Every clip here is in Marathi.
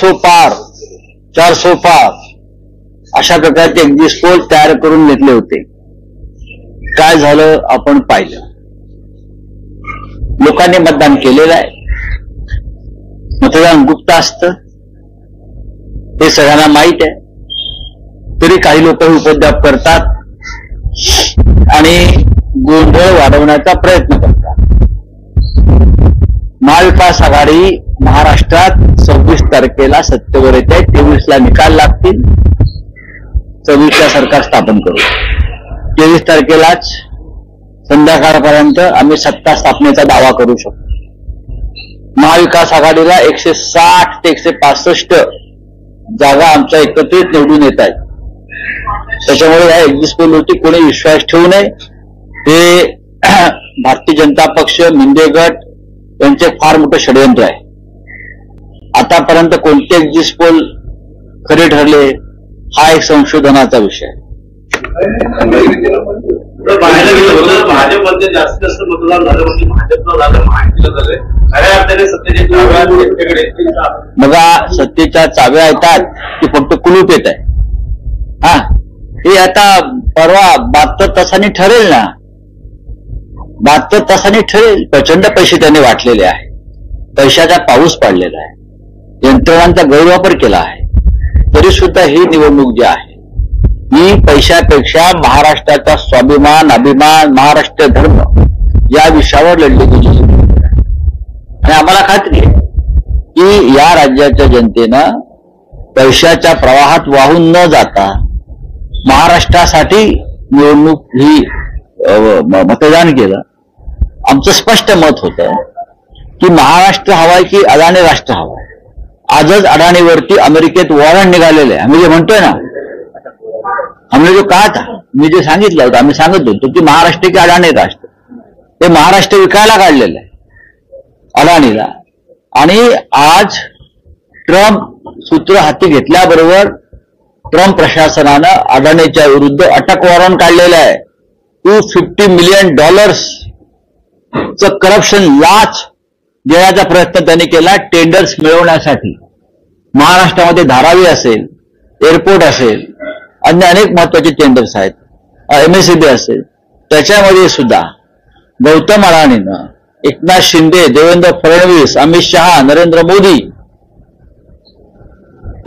400 पार 400 पार अशा प्रकारचे एक्झिट पोल तयार करून घेतले होते. काय झालं आपण पाहिलं. लोकांनी मतदान केलेलं आहे. मतदान गुप्त असतं हे सगळ्यांना माहीत आहे. तरी काही लोक उपद्व्याप करतात आणि गोंधळ वाढवण्याचा प्रयत्न करतात. महाविकास आघाडी महाराष्ट्रात 26 तारखेला सत्तेवर येते. 23 ला निकाल लागतील. 26 ला सरकार स्थापन करू. 23 तारखेलाच संध्याकाळपर्यंत आम्ही सत्ता स्थापनेचा दावा करू शकतो. महाविकास आघाडीला 160 ते 165 जागा आमच्या एकत्रित निवडून येत आहेत. त्याच्यामुळे या एक्झिट पोलवरती कोणी विश्वास ठेवू नये. हे भारतीय जनता पक्ष, मिंदे गट यांचे फार मोठं षडयंत्र आहे. आतापर्यंत कोणते एक्झिट पोल खरे ठरले हा एक संशोधनाचा विषय आहे. पाहायला गेलं होतं भाजपमध्ये जास्तीत जास्त मतदान झालं म्हणजे भाजपचं झालं, महायुतीला झालंय. खऱ्या अर्थाने सत्तेच्या बघा, सत्तेच्या चाव्या येतात की फक्त कुलूप येत आहे. हा, हे आता परवा 72 तासांनी ठरेल ना. 72 तासांनी ठरेल. प्रचंड पैसे त्यांनी वाटलेले आहे. पैशाचा पाऊस पडलेला आहे. यंत्रणांचा गैरवापर केला आहे. तरी सुद्धा ही निवडणूक जी आहे ही पैशापेक्षा महाराष्ट्राचा स्वाभिमान, अभिमान, महाराष्ट्र धर्म या विषयावर लढली गेली आणि आम्हाला खात्री आहे की या राज्याच्या जनतेनं पैशाच्या प्रवाहात वाहून न जाता महाराष्ट्रासाठी निवडणूक ही मतदान केलं. आमचं स्पष्ट मत होतं की महाराष्ट्र हवाय की अदानी राष्ट्र हवाय. आजच अडाणीवरती अमेरिकेत वॉरंट निघालेलं आहे. आम्ही जे म्हणतोय ना, हमने जो कहा था, मी जे सांगितलं होतं, आम्ही सांगत होतो की महाराष्ट्र की अडाणी राष्ट्र, ते महाराष्ट्र विकायला काढलेलं आहे अडाणीला. आणि आज ट्रम्प सूत्र हाती घेतल्याबरोबर ट्रम्प प्रशासनानं अडाणीच्या विरुद्ध अटक वॉरंट काढलेलं आहे. $250 मिलियन करप्शन लाच देण्याचा प्रयत्न त्यांनी केला टेंडर्स मिळवण्यासाठी. महाराष्ट्रामध्ये धारावी असेल, एअरपोर्ट असेल, अन्य अनेक महत्वाचे टेंडर्स आहेत, MSCB असेल, त्याच्यामध्ये सुद्धा गौतम अडाणीनं एकनाथ शिंदे, देवेंद्र फडणवीस, अमित शहा, नरेंद्र मोदी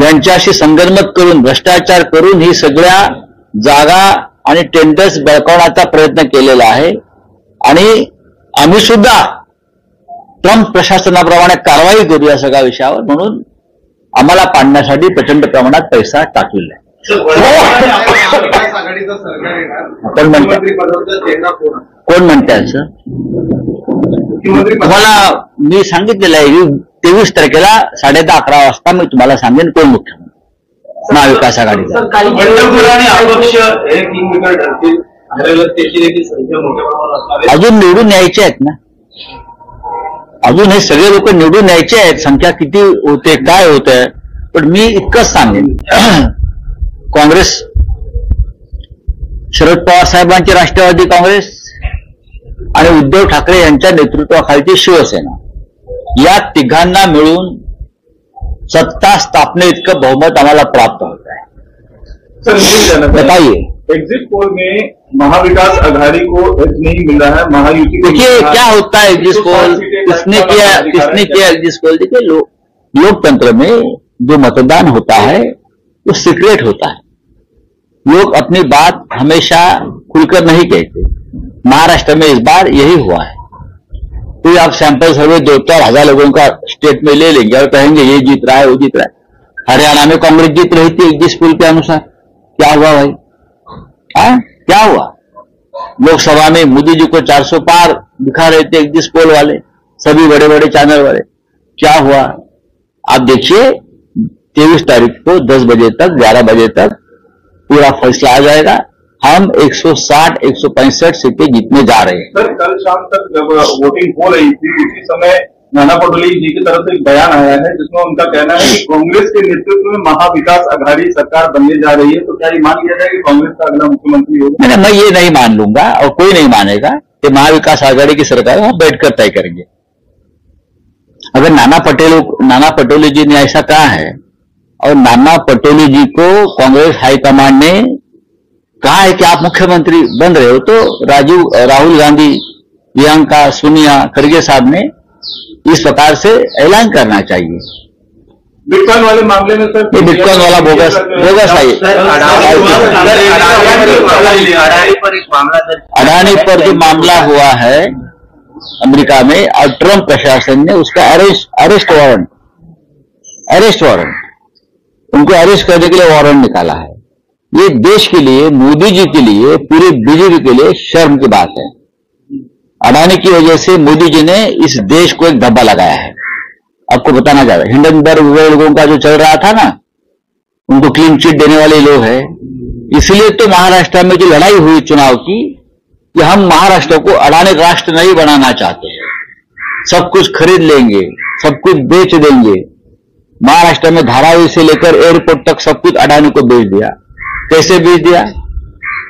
यांच्याशी संगनमत करून भ्रष्टाचार करून ही सगळ्या जागा आणि टेंडर्स बळकावण्याचा प्रयत्न केलेला आहे. आणि आम्ही सुद्धा ट्रम्प प्रशासनाप्रमाणे कारवाई करू या सगळ्या विषयावर. म्हणून आम्हाला पाडण्यासाठी प्रचंड प्रमाणात पैसा टाकलेला आहे. कोण म्हणते असं? तुम्हाला मी सांगितलेलं आहे 23 तारखेला 10:30-11 वाजता मी तुम्हाला सांगेन कोण मुख्यमंत्री महाविकास आघाडीचा. अजून निवडून यायचे आहेत ना. अजून हे सगळे लोक निवडून यायचे आहेत. संख्या किती होते, काय होत आहे, पण मी इतकंच सांगेन. काँग्रेस, शरद पवार साहेबांची राष्ट्रवादी काँग्रेस आणि उद्धव ठाकरे यांच्या नेतृत्वाखालची शिवसेना, या तिघांना मिळून सत्ता स्थापने इतकं बहुमत आम्हाला प्राप्त होत आहे. बताइए, एग्जिट पोल में महाविकास आघाड़ी को नहीं मिल रहा है, महायुति को देखिए क्या होता है एग्जिट पोल, किसने किया एग्जिट पोल. देखिए लोकतंत्र में जो मतदान होता है वो सीक्रेट होता है. लोग अपनी बात हमेशा खुलकर नहीं कहते. महाराष्ट्र में इस बार यही हुआ है. तो आप सैंपल सर्वे 2-4 लोगों का स्टेट में ले लेंगे और कहेंगे ये जीत रहा है, वो जीत रहा है. हरियाणा में कांग्रेस जीत रही थी एग्जिट पोल के अनुसार. क्या हुआ भाई? क्या हुआ? लोकसभा में मोदी जी को 400 पार दिखा रहे थे एग्जिट पोल वाले, सभी बड़े बड़े चैनल वाले. क्या हुआ आप देखिए. 23 तारीख को 10 बजे तक, 11 बजे तक पूरा फैसला आ जाएगा. हम 160-165 सीटें जीतने जा रहे हैं. सर, कल शाम तक जब वोटिंग हो रही थी उसी समय नाना पटोले जी की तरफ से एक बयान आया है जिसमें उनका कहना है कि कांग्रेस के नेतृत्व में महाविकास आघाड़ी सरकार बनने जा रही है. तो क्या ये मान लिया जाए कि कांग्रेस का अगला मुख्यमंत्री होगा? नहीं, मैं ये नहीं मान लूंगा और कोई नहीं मानेगा कि महाविकास आघाड़ी की सरकार हम बैठकर तय करेंगे. अगर नाना पटोले जी ने ऐसा कहा है और नाना पटोले जी को कांग्रेस हाईकमांड ने कहा है कि आप मुख्यमंत्री बन रहे हो, तो राहुल गांधी, प्रियंका, सोनिया, खड़गे साहब ने इस प्रकार से ऐलान करना चाहिए। बिटकॉइन वाले मामले में सर, ये बिटकॉइन वाला बोगस है। अडानी पर जो मामला हुआ है अमेरिका में, और ट्रंप प्रशासन ने उसका अरेस्ट वारंट उनको अरेस्ट करने के लिए वारंट निकाला है। ये देश के लिए, मोदी जी के लिए, पूरे बीजेपी के लिए शर्म की बात है। अडानी की वजह से मोदी जी ने इस देश को एक धब्बा लगाया है। आपको बताना चाह रहा है, हिंडनबर्ग लोगों का जो चल रहा था ना, उनको क्लीन चिट देने वाले लोग हैं। इसलिए तो महाराष्ट्र में जो लड़ाई हुई चुनाव की, कि हम महाराष्ट्र को अडानी राष्ट्र नहीं बनाना चाहते, सब कुछ खरीद लेंगे, सब कुछ बेच देंगे। महाराष्ट्र में धारावी से लेकर एयरपोर्ट तक सब कुछ अडानी को बेच दिया। कैसे बेच दिया?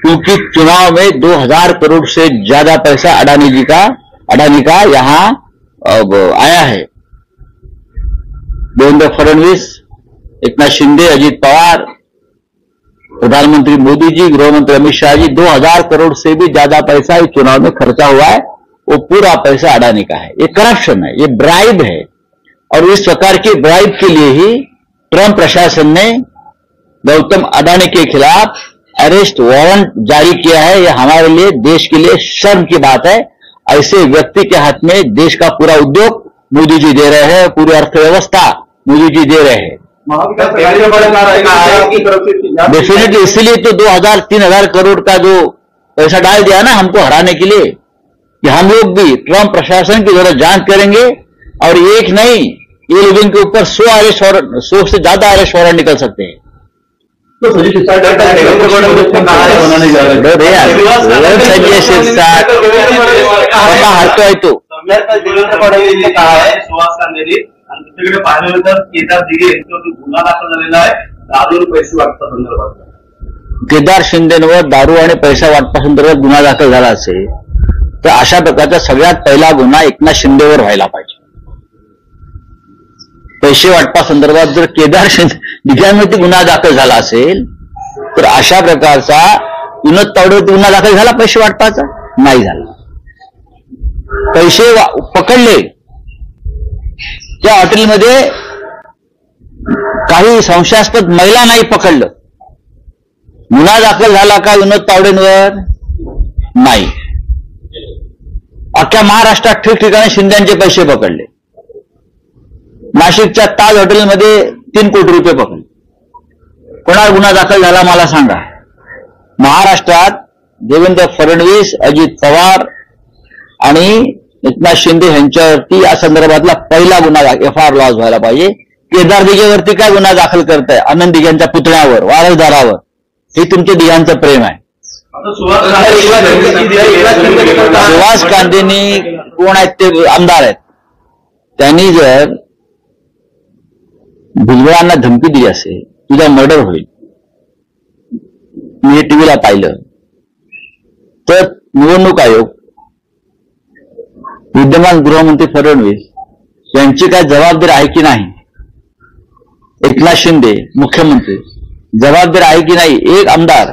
क्योंकि चुनाव में 2000 करोड़ से ज्यादा पैसा अडानी का यहां आया है। देवेंद्र फडणवीस, एकनाथ शिंदे, अजित पवार, प्रधानमंत्री मोदी जी, गृह मंत्री अमित शाह जी, 2000 करोड़ से भी ज्यादा पैसा इस चुनाव में खर्चा हुआ है। वो पूरा पैसा अडानी का है। ये करप्शन है, ये ब्राइब है। और इस प्रकार के ब्राइब के लिए ही ट्रंप प्रशासन ने गौतम अडानी के खिलाफ अरेस्ट वारंट जारी किया है। यह हमारे लिए, देश के लिए शर्म की बात है। ऐसे व्यक्ति के हाथ में देश का पूरा उद्योग मोदी जी दे रहे हैं, पूरी अर्थव्यवस्था मोदी जी दे रहे हैं। डेफिनेटली इसीलिए तो 2000-3000 करोड़ का जो पैसा डाल दिया ना हमको हराने के लिए, कि हम लोग भी ट्रंप प्रशासन की जरा जांच करेंगे। और एक नहीं, ये लोगों के ऊपर 100 से ज्यादा अरेस्ट वारंट निकल सकते हैं। तो संजय शिरसाट संजय शिरसाट हरतो आहे तो देवेंद्र फडणवीस कहा है, सुहास कांदेनी, आणि दुसरीकडे पाहिल्यानंतर केदार दिघे यांच्यावर गुन्हा दाखल झालेला आहे दारू आणि पैसे वाटपासंदर्भात। केदार शिंदेवर दारू आणि पैसा वाटपासंदर्भात गुन्हा दाखल झाला असेल तर अशा प्रकारचा सगळ्यात पहिला गुन्हा एकनाथ शिंदेवर व्हायला पाहिजे। पैसे वाटपासंदर्भात जर केदार दिघ्यांवरती गुन्हा दाखल झाला असेल तर अशा प्रकारचा विनोद तावडेवरती गुन्हा दाखल झाला पैसे वाटपाचा नाही झाला। पैसे पकडले, त्या हॉटेलमध्ये काही संशयास्पद महिला नाही पकडलं, गुन्हा दाखल झाला का विनोद तावडेंवर? नाही। अख्ख्या महाराष्ट्रात ठिकठिकाणी शिंद्यांचे पैसे पकडले। नाशिकच्या ताज हॉटेलमध्ये 3 कोटी रुपये पकडले। कोणावर गुन्हा दाखल झाला मला सांगा? महाराष्ट्रात देवेंद्र फडणवीस, अजित पवार आणि एकनाथ शिंदे यांच्यावरती या संदर्भातला पहिला गुन्हा FIR लॉन्च व्हायला पाहिजे। केदार दिघेवरती काय गुन्हा दाखल करताय? आनंद दिघ्यांच्या पुतळ्यावर, वारसदारावर। हे तुमच्या दिघांचं प्रेम आहे। सुहास कांदेनी कोण आहेत? ते आमदार आहेत। त्यांनी जर भुजबळांना धमकी दिली असेल, तुझा मर्डर होईल, मी हे टीव्हीला पाहिलं, तर निवडणूक आयोग, विद्यमान गृहमंत्री फडणवीस यांची काय जबाबदारी आहे की नाही? एकनाथ शिंदे मुख्यमंत्री जबाबदारी आहे की नाही? एक आमदार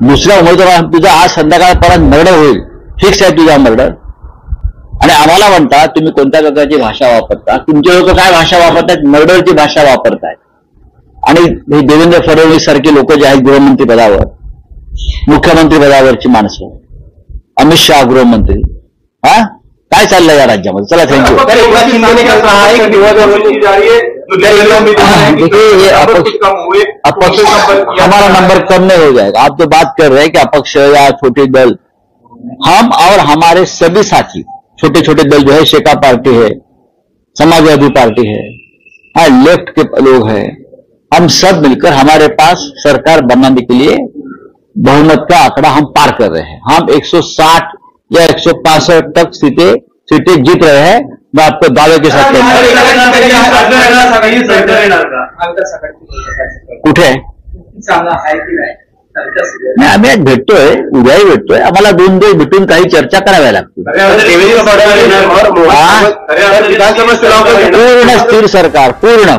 दुसऱ्या उमेदवार, तुझा आज संध्याकाळपर्यंत मर्डर होईल, फिक्स आहे तुझा मर्डर। आणि आम्हाला म्हणता तुम्ही कोणत्या प्रकारची भाषा वापरता? तुमचे लोक काय भाषा वापरतात? मर्डरची भाषा वापरतायत। आणि हे देवेंद्र फडणवीस सारखे लोक जे आहेत गृहमंत्री पदावर, मुख्यमंत्री पदावरची माणसं, अमित शाह गृहमंत्री, काय चाललंय या राज्यामध्ये? चला थँक्यू। अपक्ष हमारा नंबर कम नहीं हो जाएगा। आप जो बात कर रहे हैं कि अपक्ष या छोटे दल, हम और हमारे सभी साथी छोटे छोटे दल जो है, शेका पार्टी है, समाजवादी पार्टी है, लेफ्ट के लोग हैं, हम सब मिलकर हमारे पास सरकार बनाने के लिए बहुमत का आंकड़ा हम पार कर रहे हैं। हम 160 या 165 तक सीटें जीत रहे हैं। मैं आपको दावे के साथ कहता हूं। कुठे नाही, आम्ही आज भेटतोय, उद्याही भेटतोय. आम्हाला 2 दिवस भेटून काही चर्चा कराव्या लागतील. पूर्ण स्थिर सरकार, पूर्ण